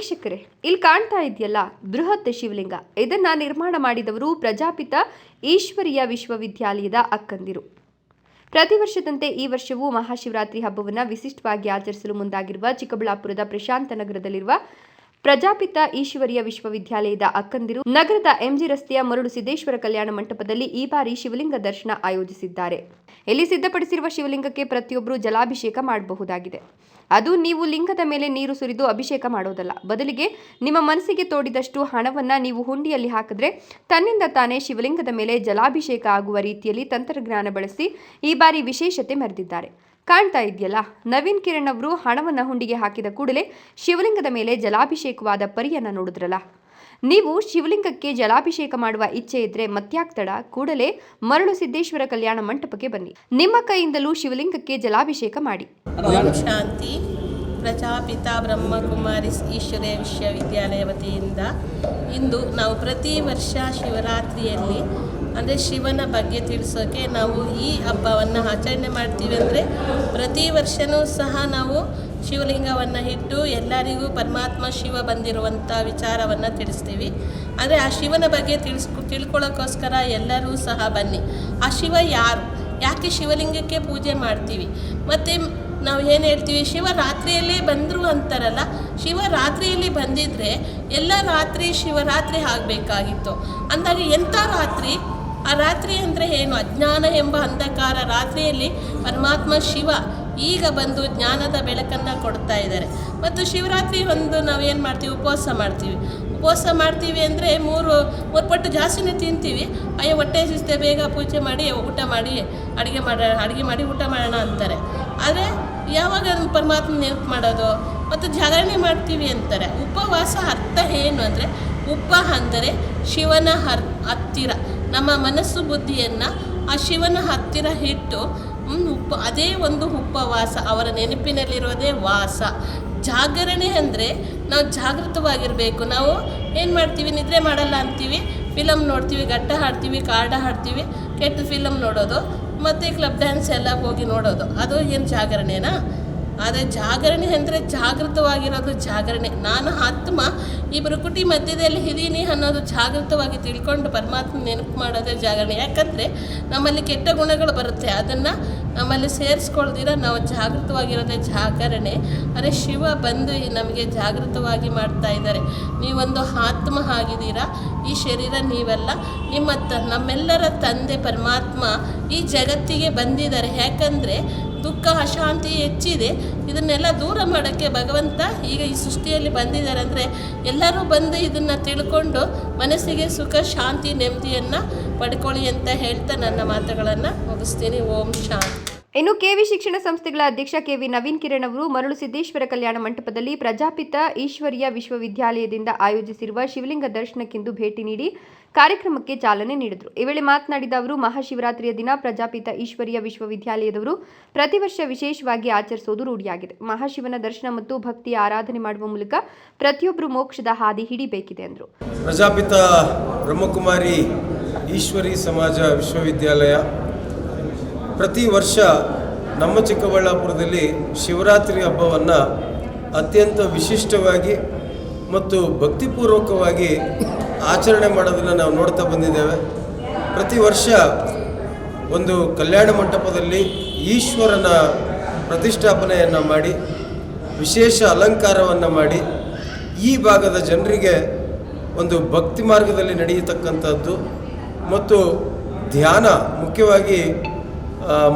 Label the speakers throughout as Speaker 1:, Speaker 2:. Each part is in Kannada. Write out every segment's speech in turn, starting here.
Speaker 1: ವೀಕ್ಷಕರೇ, ಇಲ್ಲಿ ಕಾಣ್ತಾ ಇದೆಯಲ್ಲ ಬೃಹತ್ ಶಿವಲಿಂಗ. ಇದನ್ನ ನಿರ್ಮಾಣ ಮಾಡಿದವರು ಪ್ರಜಾಪಿತ ಈಶ್ವರೀಯ ವಿಶ್ವವಿದ್ಯಾಲಯದ ಅಕ್ಕಂದಿರು. ಪ್ರತಿ ವರ್ಷದಂತೆ ಈ ವರ್ಷವೂ ಮಹಾಶಿವರಾತ್ರಿ ಹಬ್ಬವನ್ನು ವಿಶಿಷ್ಟವಾಗಿ ಆಚರಿಸಲು ಮುಂದಾಗಿರುವ ಚಿಕ್ಕಬಳ್ಳಾಪುರದ ಪ್ರಶಾಂತ ನಗರದಲ್ಲಿರುವ ಪ್ರಜಾಪಿತ ಈಶ್ವರೀಯ ವಿಶ್ವವಿದ್ಯಾಲಯದ ಅಕ್ಕಂದಿರು ನಗರದ ಎಂಜಿ ರಸ್ತೆಯ ಮರಳು ಸಿದ್ದೇಶ್ವರ ಕಲ್ಯಾಣ ಮಂಟಪದಲ್ಲಿ ಈ ಬಾರಿ ಶಿವಲಿಂಗ ದರ್ಶನ ಆಯೋಜಿಸಿದ್ದಾರೆ. ಇಲ್ಲಿ ಸಿದ್ಧಪಡಿಸಿರುವ ಶಿವಲಿಂಗಕ್ಕೆ ಪ್ರತಿಯೊಬ್ಬರು ಜಲಾಭಿಷೇಕ ಮಾಡಬಹುದಾಗಿದೆ. ಅದು ನೀವು ಲಿಂಗದ ಮೇಲೆ ನೀರು ಸುರಿದು ಅಭಿಷೇಕ ಮಾಡೋದಲ್ಲ, ಬದಲಿಗೆ ನಿಮ್ಮ ಮನಸ್ಸಿಗೆ ತೋಡಿದಷ್ಟು ಹಣವನ್ನ ನೀವು ಹುಂಡಿಯಲ್ಲಿ ಹಾಕಿದ್ರೆ ತನ್ನಿಂದ ತಾನೇ ಶಿವಲಿಂಗದ ಮೇಲೆ ಜಲಾಭಿಷೇಕ ಆಗುವ ರೀತಿಯಲ್ಲಿ ತಂತ್ರಜ್ಞಾನ ಬಳಸಿ ಈ ಬಾರಿ ವಿಶೇಷತೆ ಮೆರೆದಿದ್ದಾರೆ. ಕಾಣ್ತಾ ಇದೆಯಲ್ಲ, ನವೀನ್ ಕಿರಣ್ ಅವರು ಹಣವನ್ನು ಹುಂಡಿಗೆ ಹಾಕಿದ ಕೂಡಲೇ ಶಿವಲಿಂಗದ ಮೇಲೆ ಜಲಾಭಿಷೇಕವಾದ ಪರಿಯನ್ನ ನೋಡಿದ್ರಲ್ಲ. ನೀವು ಶಿವಲಿಂಗಕ್ಕೆ ಜಲಾಭಿಷೇಕ ಮಾಡುವ ಇಚ್ಛೆ ಇದ್ರೆ ಮತ್ಯಾಕ್ತಡ ಕೂಡಲೇ ಮರಳು ಸಿದ್ದೇಶ್ವರ ಕಲ್ಯಾಣ ಮಂಟಪಕ್ಕೆ ಬನ್ನಿ. ನಿಮ್ಮ ಕೈಯಿಂದಲೂ ಶಿವಲಿಂಗಕ್ಕೆ ಜಲಾಭಿಷೇಕ ಮಾಡಿ.
Speaker 2: ಶಾಂತಿ. ಪ್ರಜಾಪಿತ ಬ್ರಹ್ಮಕುಮಾರಿ ಈಶ್ವರೀಯ ವಿಶ್ವವಿದ್ಯಾಲಯ ವತಿಯಿಂದ ಇಂದು ನಾವು ಪ್ರತಿ ವರ್ಷ ಶಿವರಾತ್ರಿಯಲ್ಲಿ ಅಂದರೆ ಶಿವನ ಬಗ್ಗೆ ತಿಳಿಸೋಕೆ ನಾವು ಈ ಹಬ್ಬವನ್ನು ಆಚರಣೆ ಮಾಡ್ತೀವಿ. ಅಂದರೆ ಪ್ರತಿ ವರ್ಷವೂ ಸಹ ನಾವು ಶಿವಲಿಂಗವನ್ನು ಇಟ್ಟು ಎಲ್ಲರಿಗೂ ಪರಮಾತ್ಮ ಶಿವ ಬಂದಿರುವಂಥ ವಿಚಾರವನ್ನು ತಿಳಿಸ್ತೀವಿ. ಅಂದರೆ ಆ ಶಿವನ ಬಗ್ಗೆ ತಿಳ್ಕೊಳ್ಳೋಕ್ಕೋಸ್ಕರ ಎಲ್ಲರೂ ಸಹ ಬನ್ನಿ. ಆ ಶಿವ ಯಾರು, ಯಾಕೆ ಶಿವಲಿಂಗಕ್ಕೆ ಪೂಜೆ ಮಾಡ್ತೀವಿ, ಮತ್ತು ನಾವು ಏನು ಹೇಳ್ತೀವಿ, ಶಿವರಾತ್ರಿಯಲ್ಲೇ ಬಂದರು ಅಂತಾರಲ್ಲ, ಶಿವರಾತ್ರಿಯಲ್ಲಿ ಬಂದಿದ್ದರೆ ಎಲ್ಲ ರಾತ್ರಿ ಶಿವರಾತ್ರಿ ಆಗಬೇಕಾಗಿತ್ತು. ಅಂದಾಗ ಎಂಥ ರಾತ್ರಿ? ಆ ರಾತ್ರಿ ಅಂದರೆ ಏನು? ಅಜ್ಞಾನ ಎಂಬ ಅಂಧಕಾರ ರಾತ್ರಿಯಲ್ಲಿ ಪರಮಾತ್ಮ ಶಿವ ಈಗ ಬಂದು ಜ್ಞಾನದ ಬೆಳಕನ್ನು ಕೊಡ್ತಾ ಇದ್ದಾರೆ. ಮತ್ತು ಶಿವರಾತ್ರಿ ಒಂದು ನಾವೇನು ಮಾಡ್ತೀವಿ, ಉಪವಾಸ ಮಾಡ್ತೀವಿ ಅಂದರೆ ಮೂರು ಪಟ್ಟು ಜಾಸ್ತಿನೇ ತಿಂತೀವಿ. ಅಯ್ಯೋ ಹೊಟ್ಟೆ ಸಿಸ್ತೆ, ಬೇಗ ಪೂಜೆ ಮಾಡಿ ಊಟ ಮಾಡಿ ಅಡುಗೆ ಮಾಡಿ ಊಟ ಮಾಡೋಣ ಅಂತಾರೆ. ಆದರೆ ಯಾವಾಗ ಪರಮಾತ್ಮ ನೆನಪು ಮಾಡೋದು ಮತ್ತು ಜಾಗರಣೆ ಮಾಡ್ತೀವಿ ಅಂತಾರೆ. ಉಪವಾಸ ಅರ್ಥ ಏನು ಅಂದರೆ, ಉಪ ಅಂದರೆ ಶಿವನ ಹತ್ತಿರ ನಮ್ಮ ಮನಸ್ಸು ಬುದ್ಧಿಯನ್ನು ಆ ಶಿವನ ಹತ್ತಿರ ಇಟ್ಟು ಅದೇ ಒಂದು ಉಪವಾಸ, ಅವರ ನೆನಪಿನಲ್ಲಿರೋದೇ ವಾಸ. ಜಾಗರಣೆ ಅಂದರೆ ನಾವು ಜಾಗೃತವಾಗಿರಬೇಕು. ನಾವು ಏನು ಮಾಡ್ತೀವಿ, ನಿದ್ರೆ ಮಾಡಲ್ಲ ಅಂತೀವಿ, ಫಿಲಮ್ ನೋಡ್ತೀವಿ, ಗಟ್ಟ ಹಾಡ್ತೀವಿ, ಕಾರ್ಡ ಹಾಡ್ತೀವಿ, ಕೆಟ್ಟ ಫಿಲಮ್ ನೋಡೋದು, ಮತ್ತು ಕ್ಲಬ್ ಡ್ಯಾನ್ಸ್ ಎಲ್ಲ ಹೋಗಿ ನೋಡೋದು, ಅದು ಏನು ಜಾಗರಣೆನಾ? ಆದರೆ ಜಾಗರಣೆ ಅಂದರೆ ಜಾಗೃತವಾಗಿರೋದು ಜಾಗರಣೆ. ನಾನು ಆತ್ಮ ಈ ಪ್ರಕೃತಿ ಮಧ್ಯದಲ್ಲಿ ಇದ್ದೀನಿ ಅನ್ನೋದು ಜಾಗೃತವಾಗಿ ತಿಳ್ಕೊಂಡು ಪರಮಾತ್ಮ ನೆನಪು ಮಾಡೋದೇ ಜಾಗರಣೆ. ಯಾಕಂದರೆ ನಮ್ಮಲ್ಲಿ ಕೆಟ್ಟ ಗುಣಗಳು ಬರುತ್ತೆ, ಅದನ್ನು ನಮ್ಮಲ್ಲಿ ಸೇರಿಸ್ಕೊಳ್ದಿರ ನಾವು ಜಾಗೃತವಾಗಿರೋದೇ ಜಾಗರಣೆ. ಆದರೆ ಶಿವ ಬಂದು ನಮಗೆ ಜಾಗೃತವಾಗಿ ಮಾಡ್ತಾ ಇದ್ದಾರೆ. ನೀವೊಂದು ಆತ್ಮ ಆಗಿದ್ದೀರಾ, ಈ ಶರೀರ ನೀವಲ್ಲ. ನಮ್ಮೆಲ್ಲರ ತಂದೆ ಪರಮಾತ್ಮ ಈ ಜಗತ್ತಿಗೆ ಬಂದಿದ್ದಾರೆ. ಯಾಕಂದರೆ ದುಃಖ ಅಶಾಂತಿ ಹೆಚ್ಚಿದೆ, ಇದನ್ನೆಲ್ಲ ದೂರ ಮಾಡೋಕ್ಕೆ ಭಗವಂತ ಈಗ ಈ ಸೃಷ್ಟಿಯಲ್ಲಿ ಬಂದಿದ್ದಾರೆ. ಅಂದರೆ ಎಲ್ಲರೂ ಬಂದು ಇದನ್ನು ತಿಳ್ಕೊಂಡು ಮನಸ್ಸಿಗೆ ಸುಖ ಶಾಂತಿ ನೆಮ್ಮದಿಯನ್ನು ಪಡ್ಕೊಳ್ಳಿ ಅಂತ ಹೇಳ್ತಾ ನನ್ನ ಮಾತುಗಳನ್ನು ಮುಗಿಸ್ತೀನಿ. ಓಂ ಶಾಂತಿ.
Speaker 1: ಇನ್ನು ಕೆವಿ ಶಿಕ್ಷಣ ಸಂಸ್ಥೆಗಳ ಅಧ್ಯಕ್ಷ ಕೆವಿ ನವೀನ್ ಕಿರಣ್ ಅವರು ಮರಳು ಸಿದ್ದೇಶ್ವರ ಕಲ್ಯಾಣ ಮಂಟಪದಲ್ಲಿ ಪ್ರಜಾಪಿತ ಈಶ್ವರೀಯ ವಿಶ್ವವಿದ್ಯಾಲಯದಿಂದ ಆಯೋಜಿಸಿರುವ ಶಿವಲಿಂಗ ದರ್ಶನಕ್ಕೆಂದು ಭೇಟಿ ನೀಡಿ ಕಾರ್ಯಕ್ರಮಕ್ಕೆ ಚಾಲನೆ ನೀಡಿದರು. ಈ ವೇಳೆ ಮಾತನಾಡಿದ ಅವರು, ಮಹಾಶಿವರಾತ್ರಿಯ ದಿನ ಪ್ರಜಾಪಿತ ಈಶ್ವರೀಯ ವಿಶ್ವವಿದ್ಯಾಲಯದವರು ಪ್ರತಿ ವರ್ಷ ವಿಶೇಷವಾಗಿ ಆಚರಿಸುವುದು ರೂಢಿಯಾಗಿದೆ. ಮಹಾಶಿವನ ದರ್ಶನ ಮತ್ತು ಭಕ್ತಿಯ ಆರಾಧನೆ ಮಾಡುವ ಮೂಲಕ ಪ್ರತಿಯೊಬ್ಬರು ಮೋಕ್ಷದ ಹಾದಿ ಹಿಡಿಬೇಕಿದೆ ಎಂದರು.
Speaker 3: ಪ್ರಜಾಪಿತ ಬ್ರಹ್ಮಕುಮಾರಿ ಈಶ್ವರಿ ಸಮಾಜ ವಿಶ್ವವಿದ್ಯಾಲಯ ಪ್ರತಿ ವರ್ಷ ನಮ್ಮ ಚಿಕ್ಕಬಳ್ಳಾಪುರದಲ್ಲಿ ಶಿವರಾತ್ರಿ ಹಬ್ಬವನ್ನು ಅತ್ಯಂತ ವಿಶಿಷ್ಟವಾಗಿ ಮತ್ತು ಭಕ್ತಿಪೂರ್ವಕವಾಗಿ ಆಚರಣೆ ಮಾಡೋದನ್ನು ನಾವು ನೋಡ್ತಾ ಬಂದಿದ್ದೇವೆ. ಪ್ರತಿ ವರ್ಷ ಒಂದು ಕಲ್ಯಾಣ ಮಂಟಪದಲ್ಲಿ ಈಶ್ವರನ ಪ್ರತಿಷ್ಠಾಪನೆಯನ್ನು ಮಾಡಿ ವಿಶೇಷ ಅಲಂಕಾರವನ್ನು ಮಾಡಿ ಈ ಭಾಗದ ಜನರಿಗೆ ಒಂದು ಭಕ್ತಿ ಮಾರ್ಗದಲ್ಲಿ ನಡೆಯತಕ್ಕಂಥದ್ದು ಮತ್ತು ಧ್ಯಾನ, ಮುಖ್ಯವಾಗಿ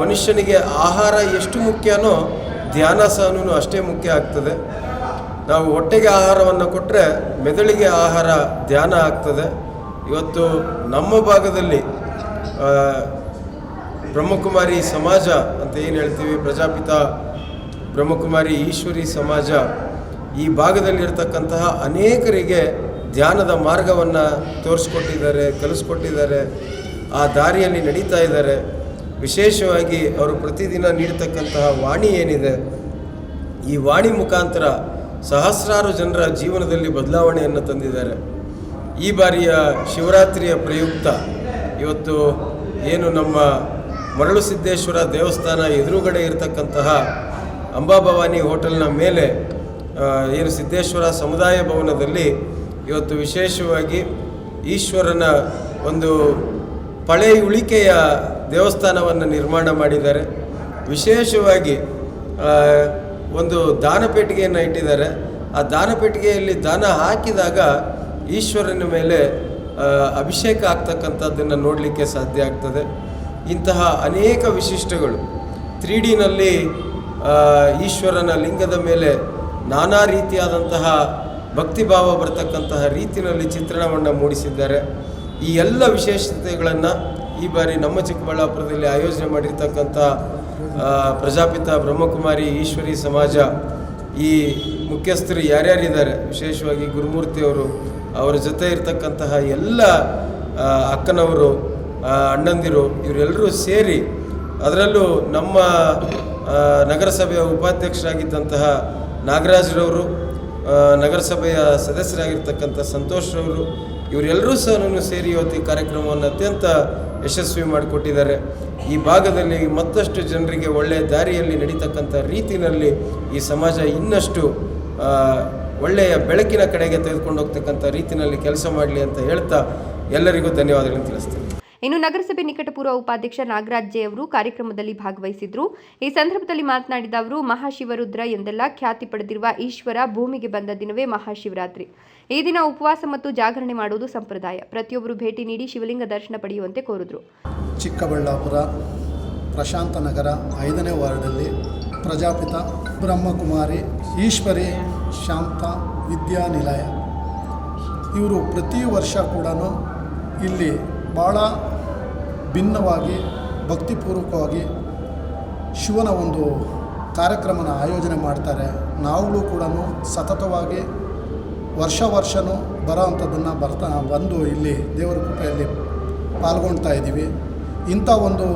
Speaker 3: ಮನುಷ್ಯನಿಗೆ ಆಹಾರ ಎಷ್ಟು ಮುಖ್ಯನೋ ಧ್ಯಾನ ಸಹನೂ ಅಷ್ಟೇ ಮುಖ್ಯ ಆಗ್ತದೆ. ನಾವು ಹೊಟ್ಟೆಗೆ ಆಹಾರವನ್ನು ಕೊಟ್ಟರೆ ಮೆದುಳಿಗೆ ಆಹಾರ ಧ್ಯಾನ ಆಗ್ತದೆ. ಇವತ್ತು ನಮ್ಮ ಭಾಗದಲ್ಲಿ ಬ್ರಹ್ಮಕುಮಾರಿ ಸಮಾಜ ಅಂತ ಏನು ಹೇಳ್ತೀವಿ, ಪ್ರಜಾಪಿತ ಬ್ರಹ್ಮಕುಮಾರಿ ಈಶ್ವರಿ ಸಮಾಜ ಈ ಭಾಗದಲ್ಲಿರ್ತಕ್ಕಂತಹ ಅನೇಕರಿಗೆ ಧ್ಯಾನದ ಮಾರ್ಗವನ್ನು ತೋರಿಸ್ಕೊಟ್ಟಿದ್ದಾರೆ, ಕಲಿಸ್ಕೊಟ್ಟಿದ್ದಾರೆ, ಆ ದಾರಿಯಲ್ಲಿ ನಡೀತಾ ಇದ್ದಾರೆ. ವಿಶೇಷವಾಗಿ ಅವರು ಪ್ರತಿದಿನ ನೀಡ್ತಕ್ಕಂತಹ ವಾಣಿ ಏನಿದೆ, ಈ ವಾಣಿ ಮುಖಾಂತರ ಸಹಸ್ರಾರು ಜನರ ಜೀವನದಲ್ಲಿ ಬದಲಾವಣೆಯನ್ನು ತಂದಿದ್ದಾರೆ. ಈ ಬಾರಿಯ ಶಿವರಾತ್ರಿಯ ಪ್ರಯುಕ್ತ ಇವತ್ತು ಏನು ನಮ್ಮ ಮರಳು ಸಿದ್ದೇಶ್ವರ ದೇವಸ್ಥಾನ ಎದುರುಗಡೆ ಇರತಕ್ಕಂತಹ ಅಂಬಾಭವಾನಿ ಹೋಟೆಲ್ನ ಮೇಲೆ ಏನು ಸಿದ್ದೇಶ್ವರ ಸಮುದಾಯ ಭವನದಲ್ಲಿ ಇವತ್ತು ವಿಶೇಷವಾಗಿ ಈಶ್ವರನ ಒಂದು ಪಳೆಯುಳಿಕೆಯ ದೇವಸ್ಥಾನವನ್ನು ನಿರ್ಮಾಣ ಮಾಡಿದ್ದಾರೆ. ವಿಶೇಷವಾಗಿ ಒಂದು ದಾನಪೆಟ್ಟಿಗೆಯನ್ನು ಇಟ್ಟಿದ್ದಾರೆ. ಆ ದಾನಪೆಟ್ಟಿಗೆಯಲ್ಲಿ ದಾನ ಹಾಕಿದಾಗ ಈಶ್ವರನ ಮೇಲೆ ಅಭಿಷೇಕ ಆಗ್ತಕ್ಕಂಥದ್ದನ್ನು ನೋಡಲಿಕ್ಕೆ ಸಾಧ್ಯ ಆಗ್ತದೆ. ಇಂತಹ ಅನೇಕ ವಿಶಿಷ್ಟಗಳು 3Dನಲ್ಲಿ ಈಶ್ವರನ ಲಿಂಗದ ಮೇಲೆ ನಾನಾ ರೀತಿಯಾದಂತಹ ಭಕ್ತಿಭಾವ ಬರತಕ್ಕಂತಹ ರೀತಿಯಲ್ಲಿ ಚಿತ್ರಣವನ್ನು ಮೂಡಿಸಿದ್ದಾರೆ. ಈ ಎಲ್ಲ ವಿಶೇಷತೆಗಳನ್ನು ಈ ಬಾರಿ ನಮ್ಮ ಚಿಕ್ಕಬಳ್ಳಾಪುರದಲ್ಲಿ ಆಯೋಜನೆ ಮಾಡಿರ್ತಕ್ಕಂಥ ಪ್ರಜಾಪಿತ ಬ್ರಹ್ಮಕುಮಾರಿ ಈಶ್ವರಿ ಸಮಾಜ ಈ ಮುಖ್ಯಸ್ಥರು ಯಾರ್ಯಾರಿದ್ದಾರೆ, ವಿಶೇಷವಾಗಿ ಗುರುಮೂರ್ತಿಯವರು, ಅವರ ಜೊತೆ ಇರತಕ್ಕಂತಹ ಎಲ್ಲ ಅಕ್ಕನವರು, ಅಣ್ಣಂದಿರು, ಇವರೆಲ್ಲರೂ ಸೇರಿ, ಅದರಲ್ಲೂ ನಮ್ಮ ನಗರಸಭೆಯ ಉಪಾಧ್ಯಕ್ಷರಾಗಿದ್ದಂತಹ ನಾಗರಾಜ್ರವರು, ನಗರಸಭೆಯ ಸದಸ್ಯರಾಗಿರ್ತಕ್ಕಂಥ ಸಂತೋಷ್ರವರು, ಇವರೆಲ್ಲರೂ ಸಹ ಸೇರಿ ಇವತ್ತು ಈ ಕಾರ್ಯಕ್ರಮವನ್ನು ಅತ್ಯಂತ ಯಶಸ್ವಿ ಮಾಡಿಕೊಟ್ಟಿದ್ದಾರೆ. ಈ ಭಾಗದಲ್ಲಿ ಮತ್ತಷ್ಟು ಜನರಿಗೆ ಒಳ್ಳೆಯ ದಾರಿಯಲ್ಲಿ ನಡೀತಕ್ಕಂಥ ರೀತಿಯಲ್ಲಿ ಈ ಸಮಾಜ ಇನ್ನಷ್ಟು ಒಳ್ಳೆಯ ಬೆಳಕಿನ ಕಡೆಗೆ ತೆಗೆದುಕೊಂಡು ಹೋಗ್ತಕ್ಕಂಥ ರೀತಿಯಲ್ಲಿ ಕೆಲಸ ಮಾಡಲಿ ಅಂತ ಹೇಳ್ತಾ ಎಲ್ಲರಿಗೂ ಧನ್ಯವಾದಗಳನ್ನು ತಿಳಿಸ್ತೀನಿ.
Speaker 1: ಇನ್ನು ನಗರಸಭೆ ನಿಕಟಪೂರ್ವ ಉಪಾಧ್ಯಕ್ಷ ನಾಗರಾಜ್ ಜೆ ಅವರು ಕಾರ್ಯಕ್ರಮದಲ್ಲಿ ಭಾಗವಹಿಸಿದ್ರು. ಈ ಸಂದರ್ಭದಲ್ಲಿ ಮಾತನಾಡಿದ ಅವರು, ಮಹಾಶಿವರುದ್ರ ಎಂದೆಲ್ಲ ಖ್ಯಾತಿ ಪಡೆದಿರುವ ಈಶ್ವರ ಭೂಮಿಗೆ ಬಂದ ದಿನವೇ ಮಹಾಶಿವರಾತ್ರಿ. ಈ ದಿನ ಉಪವಾಸ ಮತ್ತು ಜಾಗರಣೆ ಮಾಡುವುದು ಸಂಪ್ರದಾಯ. ಪ್ರತಿಯೊಬ್ಬರು ಭೇಟಿ ನೀಡಿ ಶಿವಲಿಂಗ ದರ್ಶನ ಪಡೆಯುವಂತೆ ಕೋರಿದ್ರು.
Speaker 4: ಚಿಕ್ಕಬಳ್ಳಾಪುರ ಪ್ರಶಾಂತ ನಗರ 5ನೇ ವಾರ್ಡಲ್ಲಿ ಪ್ರಜಾಪಿತ ಬ್ರಹ್ಮಕುಮಾರಿ ಈಶ್ವರಿ ಶಾಂತ ವಿದ್ಯಾನಿಲಯ ಇವರು ಪ್ರತಿ ವರ್ಷ ಕೂಡ ಇಲ್ಲಿ ಭಾಳ ಭಿನ್ನವಾಗಿ ಭಕ್ತಿಪೂರ್ವಕವಾಗಿ ಶಿವನ ಒಂದು ಕಾರ್ಯಕ್ರಮನ ಆಯೋಜನೆ ಮಾಡ್ತಾರೆ. ನಾವುಗಳು ಕೂಡ ಸತತವಾಗಿ ವರ್ಷವೂ ಬರೋ ಅಂಥದ್ದನ್ನು ಬಂದು ಇಲ್ಲಿ ದೇವರ ಕೃಪೆಯಲ್ಲಿ ಪಾಲ್ಗೊಳ್ತಾ ಇದ್ದೀವಿ. ಇಂಥ ಒಂದು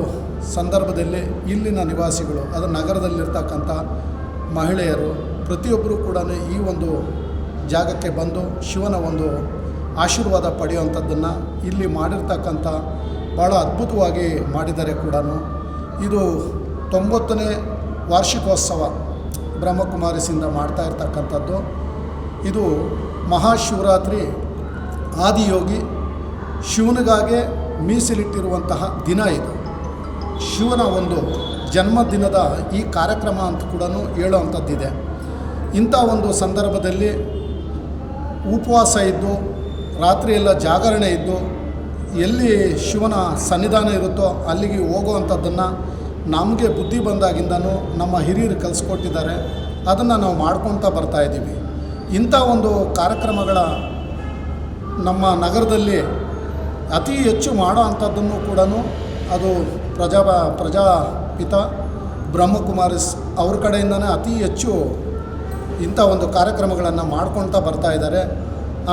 Speaker 4: ಸಂದರ್ಭದಲ್ಲಿ ಇಲ್ಲಿನ ನಿವಾಸಿಗಳು, ಅದು ನಗರದಲ್ಲಿರ್ತಕ್ಕಂಥ ಮಹಿಳೆಯರು ಪ್ರತಿಯೊಬ್ಬರೂ ಕೂಡ ಈ ಒಂದು ಜಾಗಕ್ಕೆ ಬಂದು ಶಿವನ ಒಂದು ಆಶೀರ್ವಾದ ಪಡೆಯುವಂಥದ್ದನ್ನು ಇಲ್ಲಿ ಮಾಡಿರ್ತಕ್ಕಂಥ ಭಾಳ ಅದ್ಭುತವಾಗಿ ಮಾಡಿದ್ದಾರೆ ಕೂಡ. ಇದು 90ನೇ ವಾರ್ಷಿಕೋತ್ಸವ ಬ್ರಹ್ಮಕುಮಾರಿಸಿಂದ ಮಾಡ್ತಾ ಇರ್ತಕ್ಕಂಥದ್ದು. ಇದು ಮಹಾಶಿವರಾತ್ರಿ ಆದಿಯೋಗಿ ಶಿವನಿಗಾಗೆ ಮೀಸಲಿಟ್ಟಿರುವಂತಹ ದಿನ. ಇದು ಶಿವನ ಒಂದು ಜನ್ಮದಿನದ ಈ ಕಾರ್ಯಕ್ರಮ ಅಂತ ಕೂಡ ಹೇಳುವಂಥದ್ದಿದೆ. ಇಂಥ ಒಂದು ಸಂದರ್ಭದಲ್ಲಿ ಉಪವಾಸ ಇದ್ದು ರಾತ್ರಿಯೆಲ್ಲ ಜಾಗರಣೆ ಇದ್ದು ಎಲ್ಲಿ ಶಿವನ ಸನ್ನಿಧಾನ ಇರುತ್ತೋ ಅಲ್ಲಿಗೆ ಹೋಗುವಂಥದ್ದನ್ನು ನಮಗೆ ಬುದ್ಧಿ ಬಂದಾಗಿಂದನೂ ನಮ್ಮ ಹಿರಿಯರು ಕಲಿಸ್ಕೊಟ್ಟಿದ್ದಾರೆ. ಅದನ್ನು ನಾವು ಮಾಡ್ಕೊಳ್ತಾ ಬರ್ತಾಯಿದ್ದೀವಿ. ಇಂಥ ಒಂದು ಕಾರ್ಯಕ್ರಮಗಳ ನಮ್ಮ ನಗರದಲ್ಲಿ ಅತಿ ಹೆಚ್ಚು ಮಾಡೋ ಅಂಥದ್ದನ್ನು ಕೂಡ ಅದು ಪ್ರಜಾಪಿತ ಬ್ರಹ್ಮಕುಮಾರಿಸ್ ಅವ್ರ ಕಡೆಯಿಂದನೇ ಅತಿ ಹೆಚ್ಚು ಇಂಥ ಒಂದು ಕಾರ್ಯಕ್ರಮಗಳನ್ನು ಮಾಡ್ಕೊಳ್ತಾ ಬರ್ತಾಯಿದ್ದಾರೆ.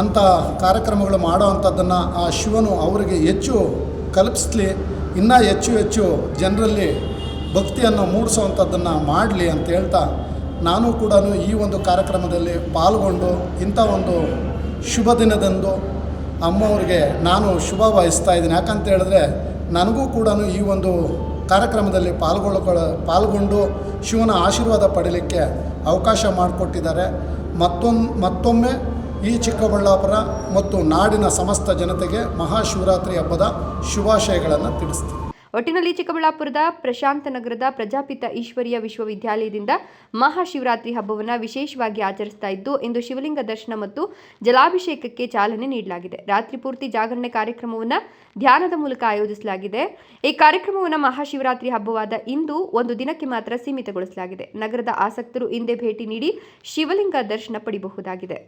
Speaker 4: ಅಂಥ ಕಾರ್ಯಕ್ರಮಗಳು ಮಾಡೋ ಅಂಥದ್ದನ್ನು ಆ ಶಿವನು ಅವರಿಗೆ ಹೆಚ್ಚು ಕಲ್ಪಿಸ್ಲಿ, ಇನ್ನೂ ಹೆಚ್ಚು ಜನರಲ್ಲಿ ಭಕ್ತಿಯನ್ನು ಮೂಡಿಸೋವಂಥದ್ದನ್ನು ಮಾಡಲಿ ಅಂತ ಹೇಳ್ತಾ ನಾನು ಕೂಡ ಈ ಒಂದು ಕಾರ್ಯಕ್ರಮದಲ್ಲಿ ಪಾಲ್ಗೊಂಡು ಇಂಥ ಒಂದು ಶುಭ ದಿನದಂದು ಅಮ್ಮವ್ರಿಗೆ ನಾನು ಶುಭ ವಹಿಸ್ತಾ ಇದ್ದೀನಿ. ಯಾಕಂತ ಹೇಳಿದ್ರೆ ನನಗೂ ಕೂಡ ಈ ಒಂದು ಕಾರ್ಯಕ್ರಮದಲ್ಲಿ ಪಾಲ್ಗೊಂಡು ಶಿವನ ಆಶೀರ್ವಾದ ಪಡೀಲಿಕ್ಕೆ ಅವಕಾಶ ಮಾಡಿಕೊಟ್ಟಿದ್ದಾರೆ. ಮತ್ತೊಮ್ಮೆ ಈ ಚಿಕ್ಕಬಳ್ಳಾಪುರ ಮತ್ತು ನಾಡಿನ ಸಮಸ್ತ ಜನತೆಗೆ ಮಹಾಶಿವರಾತ್ರಿ ಹಬ್ಬದ ಶುಭಾಶಯಗಳನ್ನು ತಿಳಿಸ್ತೀನಿ.
Speaker 1: ಒಟ್ಟಿನಲ್ಲಿ ಚಿಕ್ಕಬಳ್ಳಾಪುರದ ಪ್ರಶಾಂತ ನಗರದ ಪ್ರಜಾಪಿತ ಈಶ್ವರೀಯ ವಿಶ್ವವಿದ್ಯಾಲಯದಿಂದ ಮಹಾಶಿವರಾತ್ರಿ ಹಬ್ಬವನ್ನು ವಿಶೇಷವಾಗಿ ಆಚರಿಸ್ತಾ ಇದ್ದು, ಇಂದು ಶಿವಲಿಂಗ ದರ್ಶನ ಮತ್ತು ಜಲಾಭಿಷೇಕಕ್ಕೆ ಚಾಲನೆ ನೀಡಲಾಗಿದೆ. ರಾತ್ರಿ ಪೂರ್ತಿ ಜಾಗರಣೆ ಕಾರ್ಯಕ್ರಮವನ್ನು ಧ್ಯಾನದ ಮೂಲಕ ಆಯೋಜಿಸಲಾಗಿದೆ. ಈ ಕಾರ್ಯಕ್ರಮವನ್ನು ಮಹಾಶಿವರಾತ್ರಿ ಹಬ್ಬವಾದ ಇಂದು ಒಂದು ದಿನಕ್ಕೆ ಮಾತ್ರ ಸೀಮಿತಗೊಳಿಸಲಾಗಿದೆ. ನಗರದ ಆಸಕ್ತರು ಇಂದೇ ಭೇಟಿ ನೀಡಿ ಶಿವಲಿಂಗ ದರ್ಶನ ಪಡೆಯಬಹುದಾಗಿದೆ.